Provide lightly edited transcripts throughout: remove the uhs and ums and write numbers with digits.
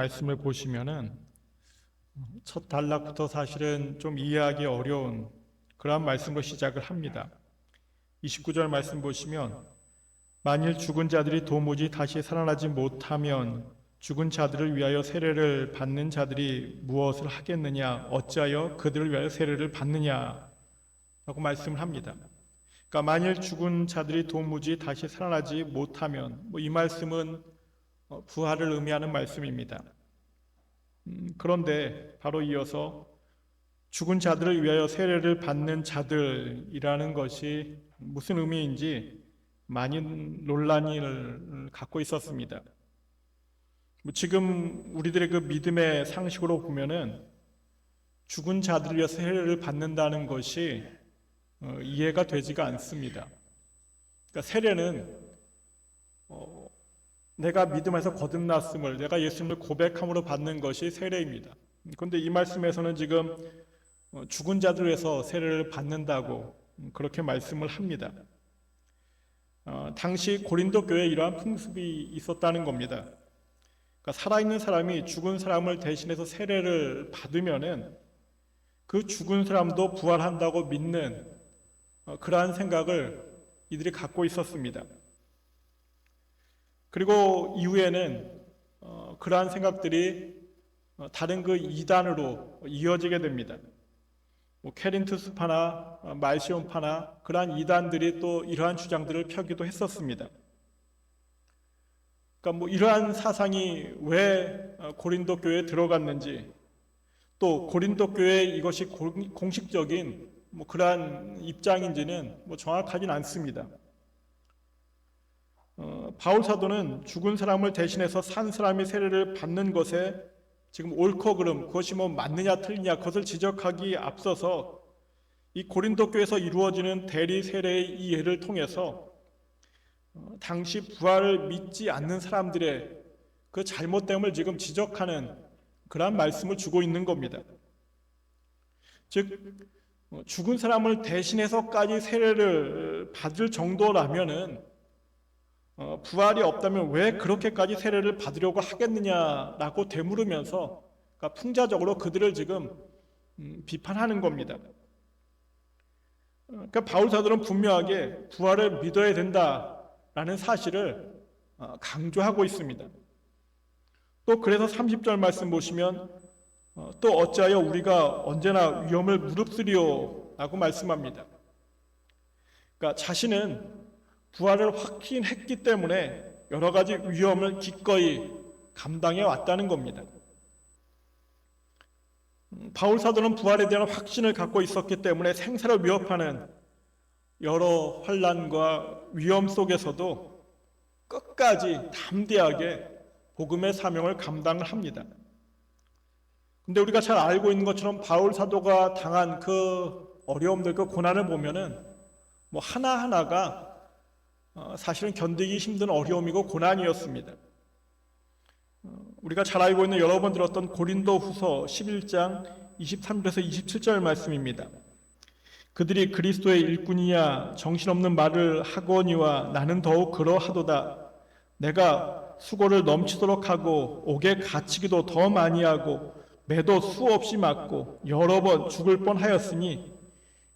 말씀을 보시면은 첫 단락부터 사실은 좀 이해하기 어려운 그러한 말씀으로 시작을 합니다. 29절 말씀 보시면 만일 죽은 자들이 도무지 다시 살아나지 못하면 죽은 자들을 위하여 세례를 받는 자들이 무엇을 하겠느냐? 어찌하여 그들을 위하여 세례를 받느냐? 라고 말씀을 합니다. 그러니까 만일 죽은 자들이 도무지 다시 살아나지 못하면 이 말씀은 부활을 의미하는 말씀입니다. 그런데 바로 이어서 죽은 자들을 위하여 세례를 받는 자들이라는 것이 무슨 의미인지 많은 논란을 갖고 있었습니다. 지금 우리들의 그 믿음의 상식으로 보면은 죽은 자들을 위해서 세례를 받는다는 것이 이해가 되지가 않습니다. 그러니까 세례는 내가 믿음에서 거듭났음을 내가 예수님을 고백함으로 받는 것이 세례입니다. 그런데 이 말씀에서는 지금 죽은 자들을 위해서 세례를 받는다고 그렇게 말씀을 합니다. 당시 고린도 교회에 이러한 풍습이 있었다는 겁니다. 그러니까 살아있는 사람이 죽은 사람을 대신해서 세례를 받으면은 그 죽은 사람도 부활한다고 믿는 그러한 생각을 이들이 갖고 있었습니다. 그리고 이후에는 그러한 생각들이 다른 그 이단으로 이어지게 됩니다. 캐린투스파나 말시온파나 그러한 이단들이 또 이러한 주장들을 펴기도 했었습니다. 그러니까 이러한 사상이 왜 고린도 교회에 들어갔는지, 또 고린도 교회에 이것이 공식적인 그러한 입장인지는 정확하진 않습니다. 바울 사도는 죽은 사람을 대신해서 산 사람이 세례를 받는 것에 지금 옳고 그름, 그것이 맞느냐 틀리냐 그것을 지적하기 앞서서 이 고린도 교회에서 이루어지는 대리 세례의 이 예를 통해서 당시 부활을 믿지 않는 사람들의 그 잘못됨을 지금 지적하는 그러한 말씀을 주고 있는 겁니다. 즉 죽은 사람을 대신해서까지 세례를 받을 정도라면은 부활이 없다면 왜 그렇게까지 세례를 받으려고 하겠느냐라고 되물으면서 그러니까 풍자적으로 그들을 지금 비판하는 겁니다. 그러니까 바울 사도는 분명하게 부활을 믿어야 된다라는 사실을 강조하고 있습니다. 또 그래서 30절 말씀 보시면 또 어찌하여 우리가 언제나 위험을 무릅쓰리요 라고 말씀합니다. 그러니까 자신은 부활을 확신했기 때문에 여러 가지 위험을 기꺼이 감당해 왔다는 겁니다. 바울 사도는 부활에 대한 확신을 갖고 있었기 때문에 생사를 위협하는 여러 환난과 위험 속에서도 끝까지 담대하게 복음의 사명을 감당을 합니다. 근데 우리가 잘 알고 있는 것처럼 바울 사도가 당한 그 어려움들, 그 고난을 보면은 하나하나가 사실은 견디기 힘든 어려움이고 고난이었습니다. 우리가 잘 알고 있는 여러 번 들었던 고린도 후서 11장 23절에서 27절 말씀입니다. 그들이 그리스도의 일꾼이야 정신없는 말을 하거니와 나는 더욱 그러하도다. 내가 수고를 넘치도록 하고 옥에 갇히기도 더 많이 하고 매도 수없이 맞고 여러 번 죽을 뻔하였으니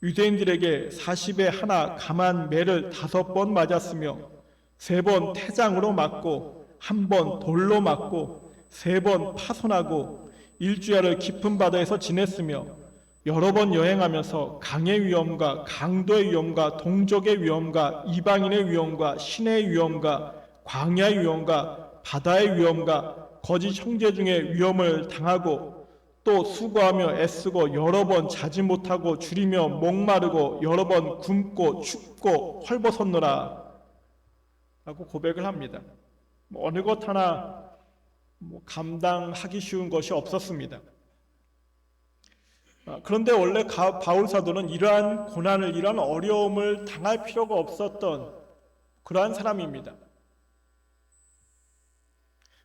유대인들에게 40에 하나 감한 매를 5번 맞았으며 3번 태장으로 맞고 1번 돌로 맞고 3번 파손하고 일주야를 깊은 바다에서 지냈으며 여러 번 여행하면서 강의 위험과 강도의 위험과 동족의 위험과 이방인의 위험과 신의 위험과 광야의 위험과 바다의 위험과 거짓 형제 중에 위험을 당하고 또 수고하며 애쓰고 여러 번 자지 못하고 줄이며 목마르고 여러 번 굶고 춥고 헐벗었노라 라고 고백을 합니다. 어느 것 하나 감당하기 쉬운 것이 없었습니다. 그런데 원래 바울 사도는 이러한 고난을, 이러한 어려움을 당할 필요가 없었던 그러한 사람입니다.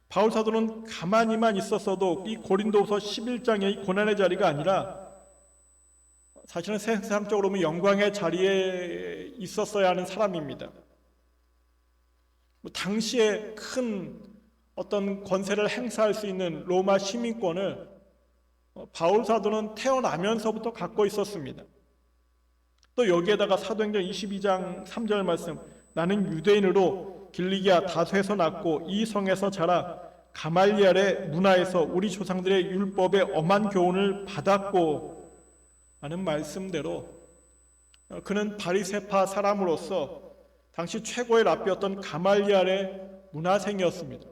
바울 사도는 가만히만 있었어도 이 고린도후서 11장의 이 고난의 자리가 아니라 사실은 세상적으로 보면 영광의 자리에 있었어야 하는 사람입니다. 당시에 큰 어떤 권세를 행사할 수 있는 로마 시민권을 바울 사도는 태어나면서부터 갖고 있었습니다. 또 여기에다가 사도행전 22장 3절 말씀, 나는 유대인으로 길리기아 다소에서 났고 이 성에서 자라 가말리엘의 문화에서 우리 조상들의 율법의 엄한 교훈을 받았고 하는 말씀대로 그는 바리새파 사람으로서 당시 최고의 랍비였던 가말리엘의 문화생이었습니다.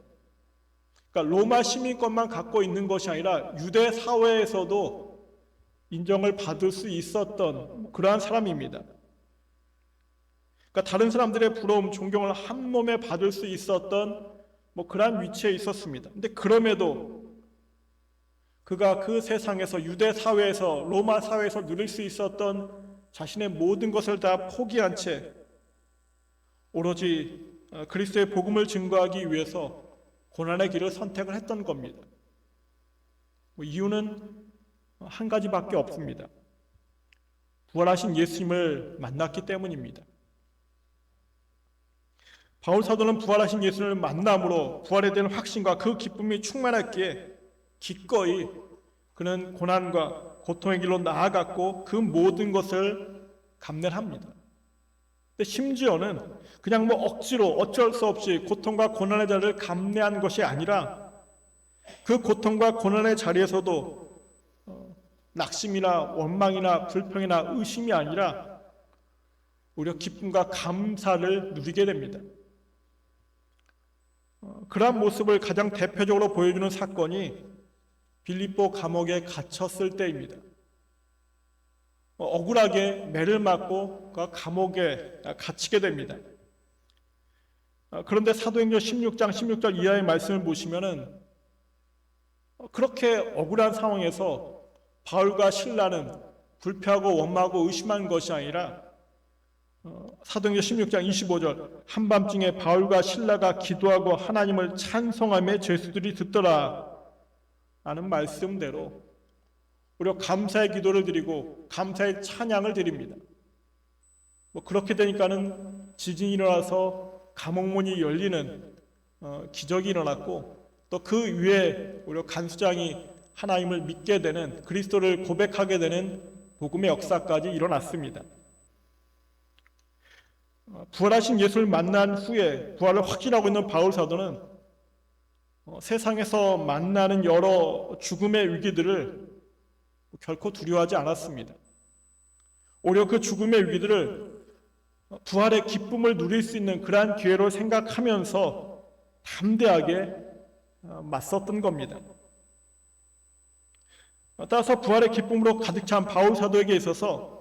그러니까 로마 시민권만 갖고 있는 것이 아니라 유대 사회에서도 인정을 받을 수 있었던 그러한 사람입니다. 그러니까 다른 사람들의 부러움, 존경을 한 몸에 받을 수 있었던 그러한 위치에 있었습니다. 근데 그럼에도 그가 그 세상에서 유대 사회에서 로마 사회에서 누릴 수 있었던 자신의 모든 것을 다 포기한 채 오로지 그리스도의 복음을 증거하기 위해서 고난의 길을 선택을 했던 겁니다. 이유는 한 가지밖에 없습니다. 부활하신 예수님을 만났기 때문입니다. 바울 사도는 부활하신 예수님을 만남으로 부활에 대한 확신과 그 기쁨이 충만했기에 기꺼이 그는 고난과 고통의 길로 나아갔고 그 모든 것을 감내합니다. 근데 심지어는 그냥 억지로 어쩔 수 없이 고통과 고난의 자리를 감내한 것이 아니라 그 고통과 고난의 자리에서도 낙심이나 원망이나 불평이나 의심이 아니라 오히려 기쁨과 감사를 누리게 됩니다. 그러한 모습을 가장 대표적으로 보여주는 사건이 빌립보 감옥에 갇혔을 때입니다. 억울하게 매를 맞고 감옥에 갇히게 됩니다. 그런데 사도행전 16장 16절 이하의 말씀을 보시면은 그렇게 억울한 상황에서 바울과 실라는 불평하고 원망하고 의심한 것이 아니라 사도행전 16장 25절 한밤중에 바울과 실라가 기도하고 하나님을 찬송하며 죄수들이 듣더라 라는 말씀대로 오히려 감사의 기도를 드리고 감사의 찬양을 드립니다. 그렇게 되니까는 지진이 일어나서 감옥문이 열리는 기적이 일어났고 또 그 위에 오히려 간수장이 하나님을 믿게 되는 그리스도를 고백하게 되는 복음의 역사까지 일어났습니다. 부활하신 예수를 만난 후에 부활을 확신하고 있는 바울 사도는 세상에서 만나는 여러 죽음의 위기들을 결코 두려워하지 않았습니다. 오히려 그 죽음의 위기들을 부활의 기쁨을 누릴 수 있는 그러한 기회로 생각하면서 담대하게 맞섰던 겁니다. 따라서 부활의 기쁨으로 가득 찬 바울 사도에게 있어서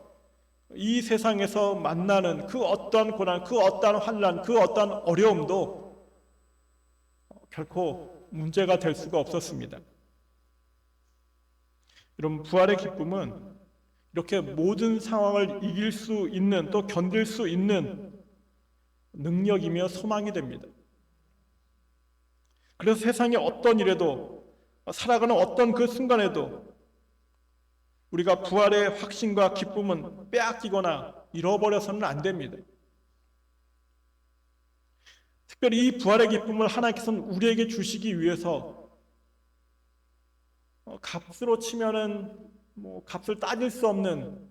이 세상에서 만나는 그 어떠한 고난, 그 어떠한 환난, 그 어떠한 어려움도 결코 문제가 될 수가 없었습니다. 여러분, 부활의 기쁨은 이렇게 모든 상황을 이길 수 있는 또 견딜 수 있는 능력이며 소망이 됩니다. 그래서 세상의 어떤 일에도 살아가는 어떤 그 순간에도 우리가 부활의 확신과 기쁨은 빼앗기거나 잃어버려서는 안 됩니다. 특별히 이 부활의 기쁨을 하나님께서는 우리에게 주시기 위해서 값으로 치면은 값을 따질 수 없는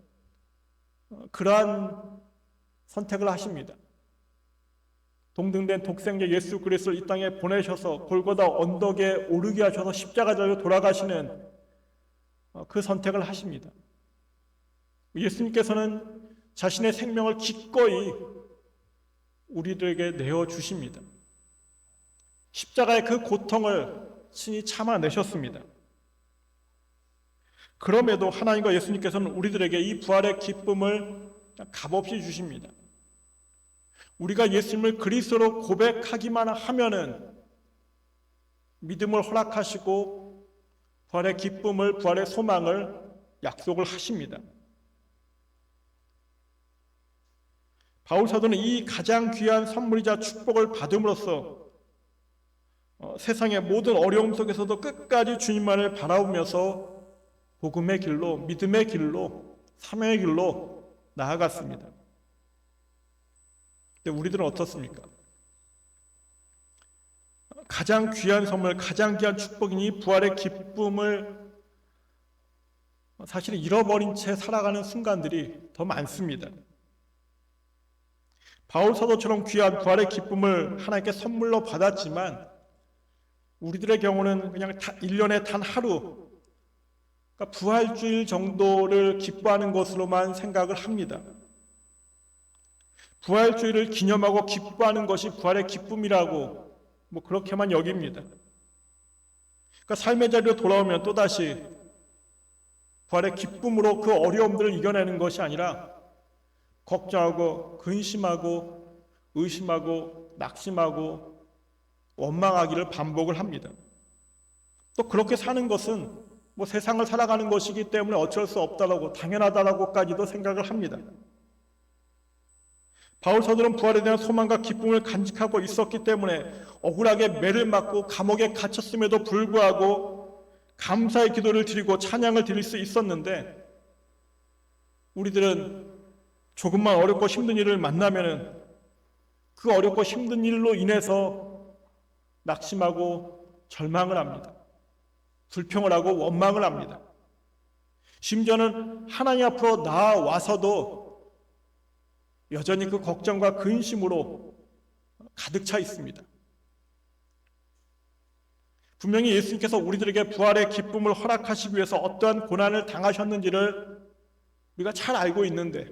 그러한 선택을 하십니다. 동등된 독생자 예수 그리스도를 이 땅에 보내셔서 골고다 언덕에 오르게 하셔서 십자가 달려 돌아가시는 그 선택을 하십니다. 예수님께서는 자신의 생명을 기꺼이 우리들에게 내어주십니다. 십자가의 그 고통을 친히 참아내셨습니다. 그럼에도 하나님과 예수님께서는 우리들에게 이 부활의 기쁨을 값없이 주십니다. 우리가 예수님을 그리스도로 고백하기만 하면은 믿음을 허락하시고 부활의 기쁨을, 부활의 소망을 약속을 하십니다. 바울 사도는 이 가장 귀한 선물이자 축복을 받음으로써 세상의 모든 어려움 속에서도 끝까지 주님만을 바라보면서 복음의 길로, 믿음의 길로, 사명의 길로 나아갔습니다. 근데 우리들은 어떻습니까? 가장 귀한 선물, 가장 귀한 축복이니 부활의 기쁨을 사실은 잃어버린 채 살아가는 순간들이 더 많습니다. 바울 사도처럼 귀한 부활의 기쁨을 하나님께 선물로 받았지만 우리들의 경우는 그냥 1년에 단 하루, 그러니까 부활주일 정도를 기뻐하는 것으로만 생각을 합니다. 부활주일을 기념하고 기뻐하는 것이 부활의 기쁨이라고 그렇게만 여깁니다. 그러니까 삶의 자리로 돌아오면 또다시 부활의 기쁨으로 그 어려움들을 이겨내는 것이 아니라 걱정하고 근심하고 의심하고 낙심하고 원망하기를 반복을 합니다. 또 그렇게 사는 것은 세상을 살아가는 것이기 때문에 어쩔 수 없다라고 당연하다라고까지도 생각을 합니다. 바울 사도는 부활에 대한 소망과 기쁨을 간직하고 있었기 때문에 억울하게 매를 맞고 감옥에 갇혔음에도 불구하고 감사의 기도를 드리고 찬양을 드릴 수 있었는데 우리들은 조금만 어렵고 힘든 일을 만나면은 그 어렵고 힘든 일로 인해서 낙심하고 절망을 합니다. 불평을 하고 원망을 합니다. 심지어는 하나님 앞으로 나아와서도 여전히 그 걱정과 근심으로 가득 차 있습니다. 분명히 예수님께서 우리들에게 부활의 기쁨을 허락하시기 위해서 어떠한 고난을 당하셨는지를 우리가 잘 알고 있는데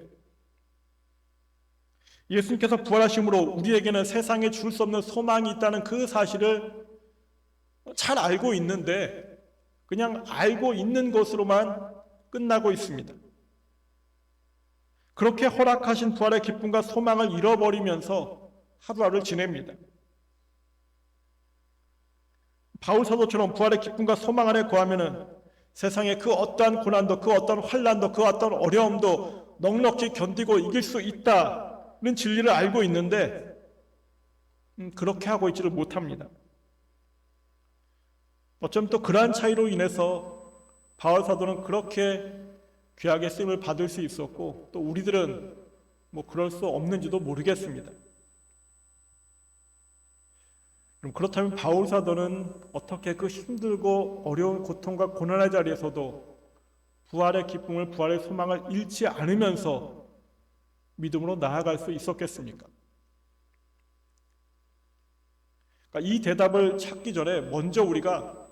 예수님께서 부활하심으로 우리에게는 세상에 줄 수 없는 소망이 있다는 그 사실을 잘 알고 있는데 그냥 알고 있는 것으로만 끝나고 있습니다. 그렇게 허락하신 부활의 기쁨과 소망을 잃어버리면서 하루하루를 지냅니다. 바울 사도처럼 부활의 기쁨과 소망 안에 거하면은 세상의 그 어떠한 고난도, 그 어떠한 환난도, 그 어떠한 어려움도 넉넉히 견디고 이길 수 있다는 진리를 알고 있는데 그렇게 하고 있지를 못합니다. 어쩌면 또 그러한 차이로 인해서 바울 사도는 그렇게 귀하게 쓰임을 받을 수 있었고 또 우리들은 그럴 수 없는지도 모르겠습니다. 그럼 그렇다면 바울 사도는 어떻게 그 힘들고 어려운 고통과 고난의 자리에서도 부활의 기쁨을, 부활의 소망을 잃지 않으면서 믿음으로 나아갈 수 있었겠습니까? 그러니까 이 대답을 찾기 전에 먼저 우리가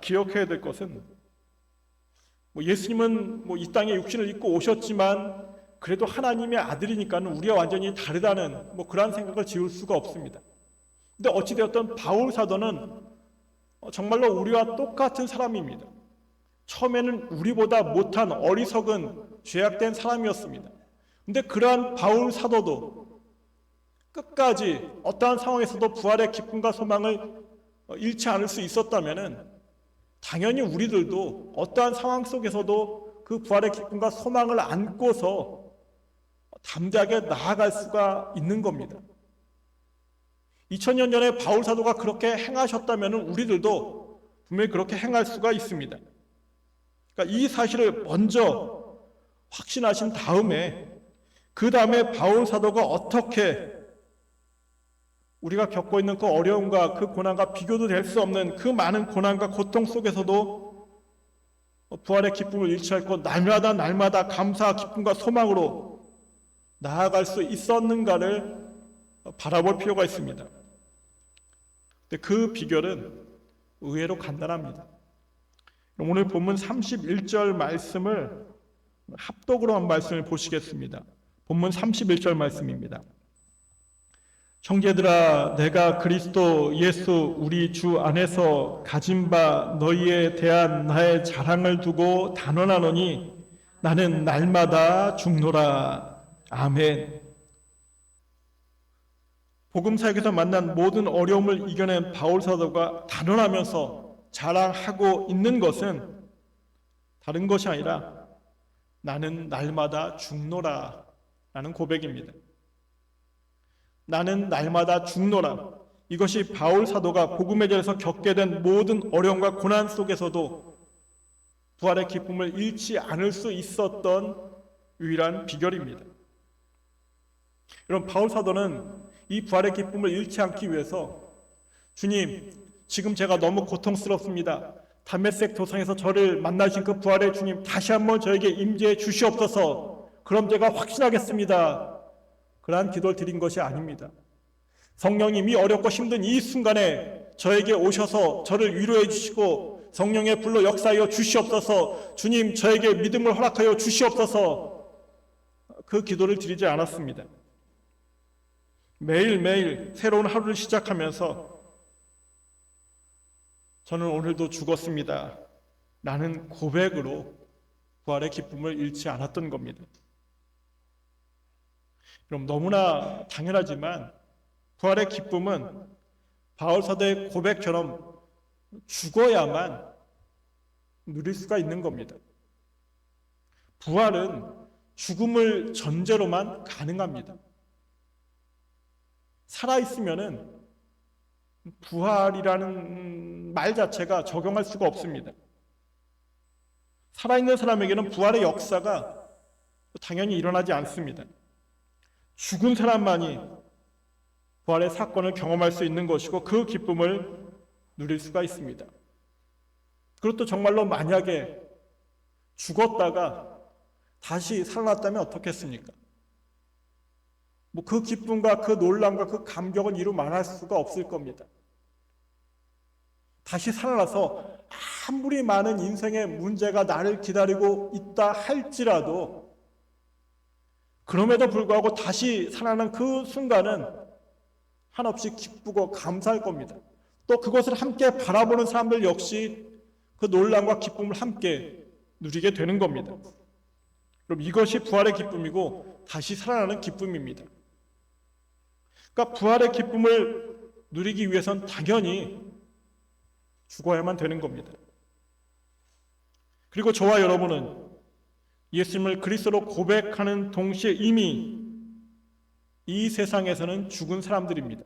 기억해야 될 것은 예수님은 이 땅에 육신을 입고 오셨지만 그래도 하나님의 아들이니까는 우리와 완전히 다르다는 그러한 생각을 지울 수가 없습니다. 근데 어찌되었든 바울 사도는 정말로 우리와 똑같은 사람입니다. 처음에는 우리보다 못한 어리석은 죄악된 사람이었습니다. 근데 그러한 바울 사도도 끝까지 어떠한 상황에서도 부활의 기쁨과 소망을 잃지 않을 수 있었다면은 당연히 우리들도 어떠한 상황 속에서도 그 부활의 기쁨과 소망을 안고서 담대하게 나아갈 수가 있는 겁니다. 2000년 전에 바울 사도가 그렇게 행하셨다면 우리들도 분명히 그렇게 행할 수가 있습니다. 그러니까 이 사실을 먼저 확신하신 다음에 그 다음에 바울 사도가 어떻게 우리가 겪고 있는 그 어려움과 그 고난과 비교도 될 수 없는 그 많은 고난과 고통 속에서도 부활의 기쁨을 잃지 않고 날마다 감사와 기쁨과 소망으로 나아갈 수 있었는가를 바라볼 필요가 있습니다. 근데 그 비결은 의외로 간단합니다. 오늘 본문 31절 말씀을 합독으로 한 말씀을 보시겠습니다. 본문 31절 말씀입니다. 형제들아, 내가 그리스도 예수 우리 주 안에서 가진 바 너희에 대한 나의 자랑을 두고 단언하노니 나는 날마다 죽노라. 아멘. 복음사역에서 만난 모든 어려움을 이겨낸 바울 사도가 단언하면서 자랑하고 있는 것은 다른 것이 아니라 나는 날마다 죽노라 라는 고백입니다. 나는 날마다 죽노라. 이것이 바울 사도가 복음의 자리에서 겪게 된 모든 어려움과 고난 속에서도 부활의 기쁨을 잃지 않을 수 있었던 유일한 비결입니다. 여러분, 바울 사도는 이 부활의 기쁨을 잃지 않기 위해서 주님, 지금 제가 너무 고통스럽습니다. 다메섹 도상에서 저를 만나신 그 부활의 주님, 다시 한번 저에게 임재해 주시옵소서. 그럼 제가 확신하겠습니다. 그러한 기도를 드린 것이 아닙니다. 성령님, 이 어렵고 힘든 이 순간에 저에게 오셔서 저를 위로해 주시고 성령의 불로 역사하여 주시옵소서. 주님, 저에게 믿음을 허락하여 주시옵소서. 그 기도를 드리지 않았습니다. 매일매일 새로운 하루를 시작하면서 저는 오늘도 죽었습니다. 라는 고백으로 부활의 기쁨을 잃지 않았던 겁니다. 그럼 너무나 당연하지만 부활의 기쁨은 바울 사도의 고백처럼 죽어야만 누릴 수가 있는 겁니다. 부활은 죽음을 전제로만 가능합니다. 살아있으면은 부활이라는 말 자체가 적용할 수가 없습니다. 살아있는 사람에게는 부활의 역사가 당연히 일어나지 않습니다. 죽은 사람만이 부활의 사건을 경험할 수 있는 것이고 그 기쁨을 누릴 수가 있습니다. 그리고 또 정말로 만약에 죽었다가 다시 살아났다면 어떻겠습니까? 그 기쁨과 그 놀람과 그 감격은 이루 말할 수가 없을 겁니다. 다시 살아나서 아무리 많은 인생의 문제가 나를 기다리고 있다 할지라도 그럼에도 불구하고 다시 살아나는 그 순간은 한없이 기쁘고 감사할 겁니다. 또 그것을 함께 바라보는 사람들 역시 그 놀람과 기쁨을 함께 누리게 되는 겁니다. 그럼 이것이 부활의 기쁨이고 다시 살아나는 기쁨입니다. 그러니까 부활의 기쁨을 누리기 위해선 당연히 죽어야만 되는 겁니다. 그리고 저와 여러분은 예수님을 그리스도로 고백하는 동시에 이미 이 세상에서는 죽은 사람들입니다.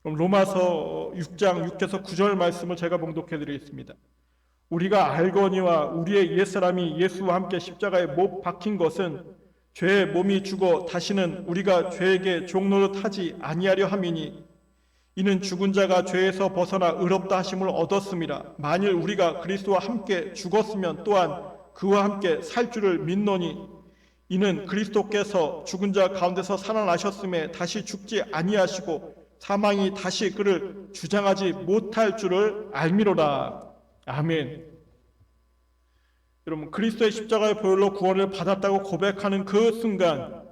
그럼 로마서 6장 6에서 9절 말씀을 제가 봉독해 드리겠습니다. 우리가 알거니와 우리의 옛사람이 예수와 함께 십자가에 못 박힌 것은 죄의 몸이 죽어 다시는 우리가 죄에게 종노릇하지 아니하려 함이니 이는 죽은 자가 죄에서 벗어나 의롭다 하심을 얻었음이라. 만일 우리가 그리스도와 함께 죽었으면 또한 그와 함께 살 줄을 믿노니 이는 그리스도께서 죽은 자 가운데서 살아나셨음에 다시 죽지 아니하시고 사망이 다시 그를 주장하지 못할 줄을 알미로라. 아멘. 여러분, 그리스도의 십자가의 보혈로 구원을 받았다고 고백하는 그 순간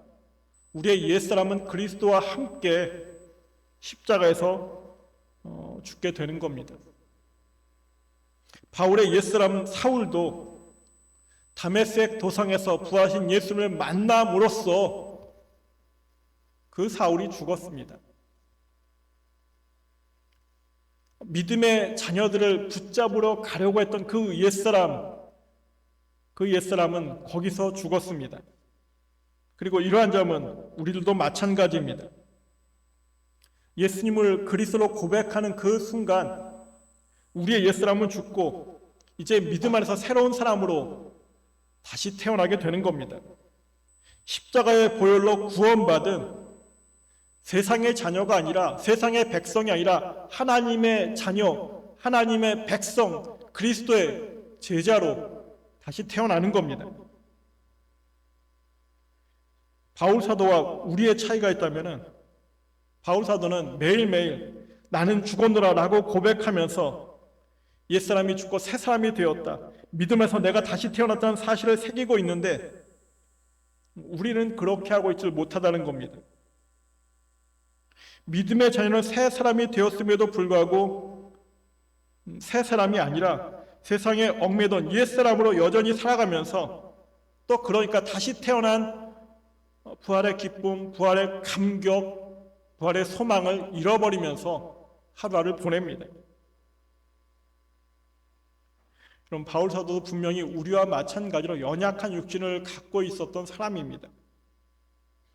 우리의 옛사람은 그리스도와 함께 십자가에서 죽게 되는 겁니다. 바울의 옛사람 사울도 다메섹 도상에서 부활하신 예수를 만남으로써 그 사울이 죽었습니다. 믿음의 자녀들을 붙잡으러 가려고 했던 그 옛사람은 거기서 죽었습니다. 그리고 이러한 점은 우리들도 마찬가지입니다. 예수님을 그리스도로 고백하는 그 순간 우리의 옛사람은 죽고 이제 믿음 안에서 새로운 사람으로 다시 태어나게 되는 겁니다. 십자가의 보혈로 구원받은 세상의 자녀가 아니라 세상의 백성이 아니라 하나님의 자녀, 하나님의 백성, 그리스도의 제자로 다시 태어나는 겁니다. 바울 사도와 우리의 차이가 있다면 바울 사도는 매일매일 나는 죽었노라 라고 고백하면서 옛사람이 죽고 새 사람이 되었다. 믿음에서 내가 다시 태어났다는 사실을 새기고 있는데 우리는 그렇게 하고 있지 못하다는 겁니다. 믿음의 자녀는 새 사람이 되었음에도 불구하고 새 사람이 아니라 세상에 얽매던 옛사람으로 여전히 살아가면서 또 그러니까 다시 태어난 부활의 기쁨, 부활의 감격, 부활의 소망을 잃어버리면서 하루하루를 보냅니다. 그럼 바울 사도도 분명히 우리와 마찬가지로 연약한 육신을 갖고 있었던 사람입니다.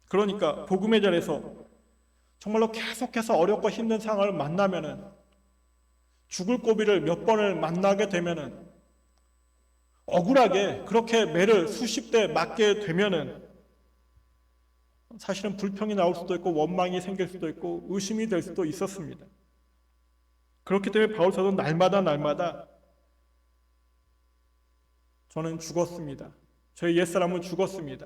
그러니까 복음의 자리에서 정말로 계속해서 어렵고 힘든 상황을 만나면은 죽을 고비를 몇 번을 만나게 되면은 억울하게 그렇게 매를 수십 대 맞게 되면은 사실은 불평이 나올 수도 있고 원망이 생길 수도 있고 의심이 될 수도 있었습니다. 그렇기 때문에 바울 사도는 날마다 저는 죽었습니다. 저희 옛사람은 죽었습니다.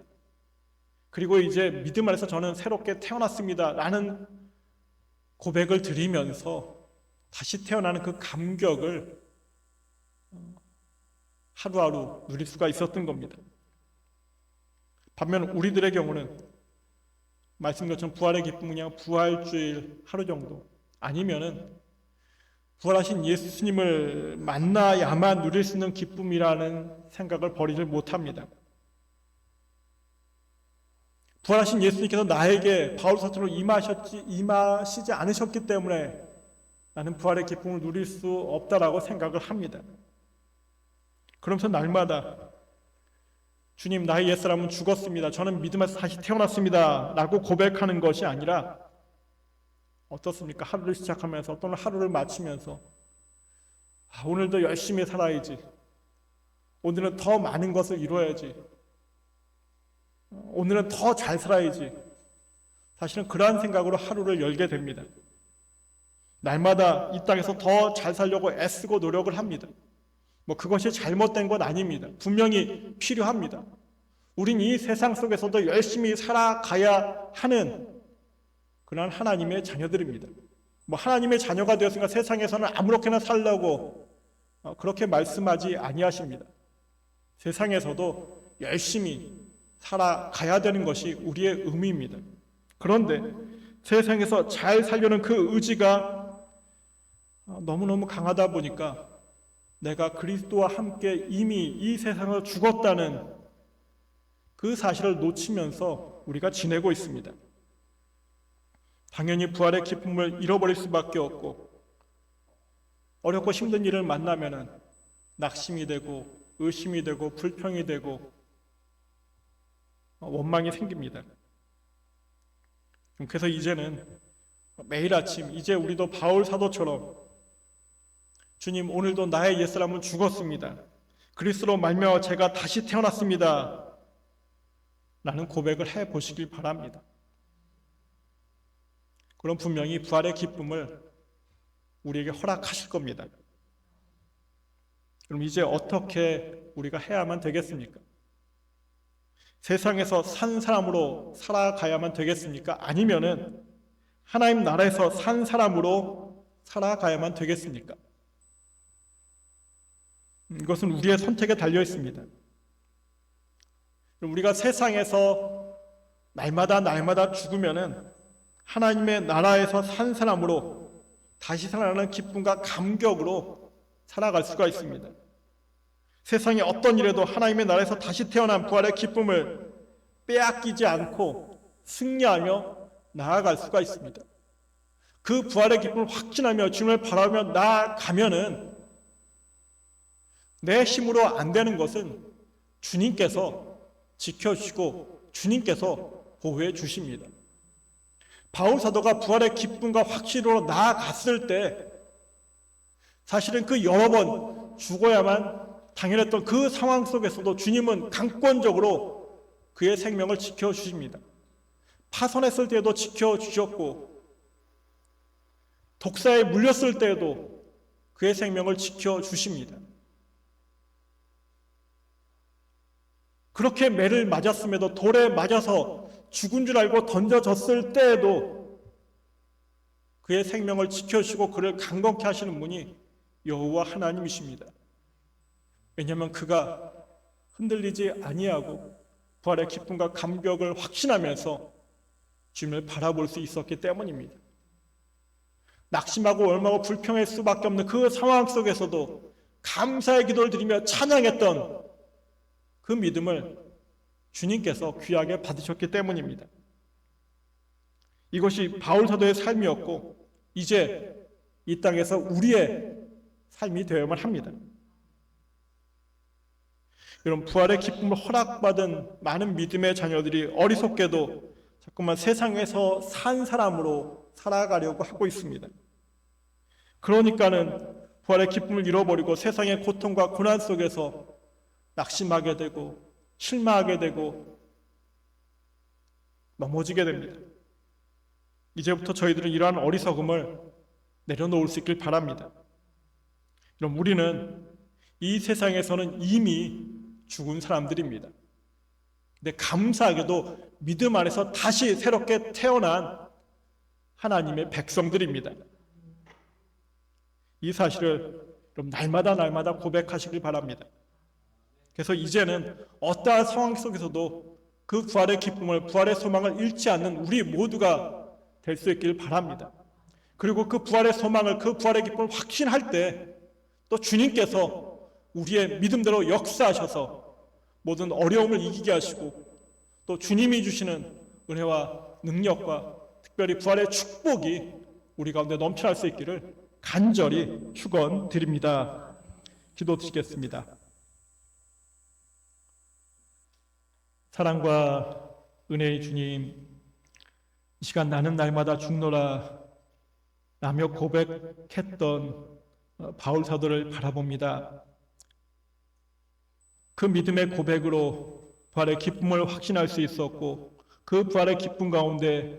그리고 이제 믿음 안에서 저는 새롭게 태어났습니다. 라는 고백을 드리면서 다시 태어나는 그 감격을 하루하루 누릴 수가 있었던 겁니다. 반면 우리들의 경우는 말씀 것처럼 부활의 기쁨은 그냥 부활주일 하루 정도 아니면은 부활하신 예수님을 만나야만 누릴 수 있는 기쁨이라는 생각을 버리지 못합니다. 부활하신 예수님께서 나에게 바울 사도로 임하시지 않으셨기 때문에 나는 부활의 기쁨을 누릴 수 없다라고 생각을 합니다. 그러면서 날마다 주님, 나의 옛사람은 죽었습니다. 저는 믿음에서 다시 태어났습니다. 라고 고백하는 것이 아니라 어떻습니까? 하루를 시작하면서 또는 하루를 마치면서 오늘도 열심히 살아야지. 오늘은 더 많은 것을 이루어야지. 오늘은 더 잘 살아야지. 사실은 그러한 생각으로 하루를 열게 됩니다. 날마다 이 땅에서 더 잘 살려고 애쓰고 노력을 합니다. 그것이 잘못된 건 아닙니다. 분명히 필요합니다. 우린 이 세상 속에서도 열심히 살아가야 하는 그런 하나님의 자녀들입니다. 하나님의 자녀가 되었으니까 세상에서는 아무렇게나 살려고 그렇게 말씀하지 아니하십니다. 세상에서도 열심히 살아가야 되는 것이 우리의 의미입니다. 그런데 세상에서 잘 살려는 그 의지가 너무너무 강하다 보니까 내가 그리스도와 함께 이미 이 세상을 죽었다는 그 사실을 놓치면서 우리가 지내고 있습니다. 당연히 부활의 기쁨을 잃어버릴 수밖에 없고 어렵고 힘든 일을 만나면은 낙심이 되고 의심이 되고 불평이 되고 원망이 생깁니다. 그래서 이제는 매일 아침 이제 우리도 바울 사도처럼 주님, 오늘도 나의 옛사람은 죽었습니다. 그리스도로 말미암아 제가 다시 태어났습니다. 라는 고백을 해보시길 바랍니다. 그럼 분명히 부활의 기쁨을 우리에게 허락하실 겁니다. 그럼 이제 어떻게 우리가 해야만 되겠습니까? 세상에서 산 사람으로 살아가야만 되겠습니까? 아니면은 하나님 나라에서 산 사람으로 살아가야만 되겠습니까? 이것은 우리의 선택에 달려 있습니다. 우리가 세상에서 날마다 죽으면은 하나님의 나라에서 산 사람으로 다시 살아나는 기쁨과 감격으로 살아갈 수가 있습니다. 세상에 어떤 일에도 하나님의 나라에서 다시 태어난 부활의 기쁨을 빼앗기지 않고 승리하며 나아갈 수가 있습니다. 그 부활의 기쁨을 확신하며 주님을 바라며 나아가면은 내 힘으로 안 되는 것은 주님께서 지켜주시고 주님께서 보호해 주십니다. 바울 사도가 부활의 기쁨과 확신으로 나아갔을 때 사실은 그 여러 번 죽어야만 당연했던 그 상황 속에서도 주님은 강권적으로 그의 생명을 지켜주십니다. 파선했을 때에도 지켜주셨고 독사에 물렸을 때에도 그의 생명을 지켜주십니다. 그렇게 매를 맞았음에도 돌에 맞아서 죽은 줄 알고 던져졌을 때에도 그의 생명을 지켜주시고 그를 강건케 하시는 분이 여호와 하나님이십니다. 왜냐하면 그가 흔들리지 아니하고 부활의 기쁨과 감격을 확신하면서 주님을 바라볼 수 있었기 때문입니다. 낙심하고 얼마고 불평할 수밖에 없는 그 상황 속에서도 감사의 기도를 드리며 찬양했던 그 믿음을 주님께서 귀하게 받으셨기 때문입니다. 이것이 바울 사도의 삶이었고 이제 이 땅에서 우리의 삶이 되어야만 합니다. 여러분, 부활의 기쁨을 허락받은 많은 믿음의 자녀들이 어리석게도 자꾸만 세상에서 산 사람으로 살아가려고 하고 있습니다. 그러니까는 부활의 기쁨을 잃어버리고 세상의 고통과 고난 속에서 낙심하게 되고 실망하게 되고 넘어지게 됩니다. 이제부터 저희들은 이러한 어리석음을 내려놓을 수 있길 바랍니다. 그럼 우리는 이 세상에서는 이미 죽은 사람들입니다. 근데 감사하게도 믿음 안에서 다시 새롭게 태어난 하나님의 백성들입니다. 이 사실을 여러분 날마다 고백하시길 바랍니다. 그래서 이제는 어떠한 상황 속에서도 그 부활의 기쁨을, 부활의 소망을 잃지 않는 우리 모두가 될 수 있길 바랍니다. 그리고 그 부활의 소망을, 그 부활의 기쁨을 확신할 때 또 주님께서 우리의 믿음대로 역사하셔서 모든 어려움을 이기게 하시고 또 주님이 주시는 은혜와 능력과 특별히 부활의 축복이 우리 가운데 넘쳐날 수 있기를 간절히 축원드립니다. 기도드리겠습니다. 사랑과 은혜의 주님, 이 시간 나는 날마다 죽노라 라며 고백했던 바울 사도를 바라봅니다. 그 믿음의 고백으로 부활의 기쁨을 확신할 수 있었고 그 부활의 기쁨 가운데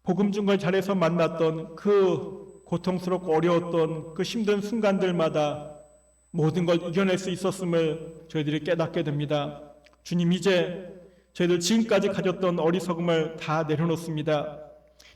복음 증거의 자리에서 만났던 그 고통스럽고 어려웠던 그 힘든 순간들마다 모든 걸 이겨낼 수 있었음을 저희들이 깨닫게 됩니다. 주님, 이제 저희들 지금까지 가졌던 어리석음을 다 내려놓습니다.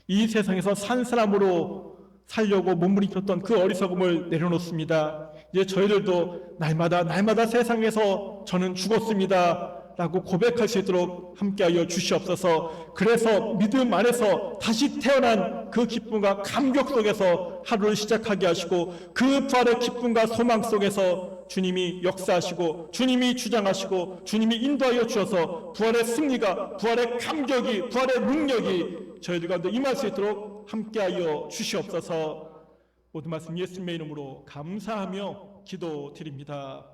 이 세상에서 산 사람으로 살려고 몸부림쳤던 그 어리석음을 내려놓습니다. 이제 저희들도 날마다 세상에서 저는 죽었습니다 라고 고백할 수 있도록 함께하여 주시옵소서. 그래서 믿음 안에서 다시 태어난 그 기쁨과 감격 속에서 하루를 시작하게 하시고 그 부활의 기쁨과 소망 속에서 주님이 역사하시고 주님이 주장하시고 주님이 인도하여 주셔서 부활의 승리가, 부활의 감격이, 부활의 능력이 저희들 가운데 임할 수 있도록 함께하여 주시옵소서. 모든 말씀 예수님의 이름으로 감사하며 기도드립니다.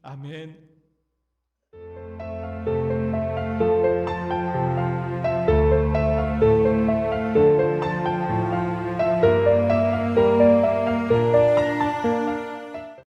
아멘.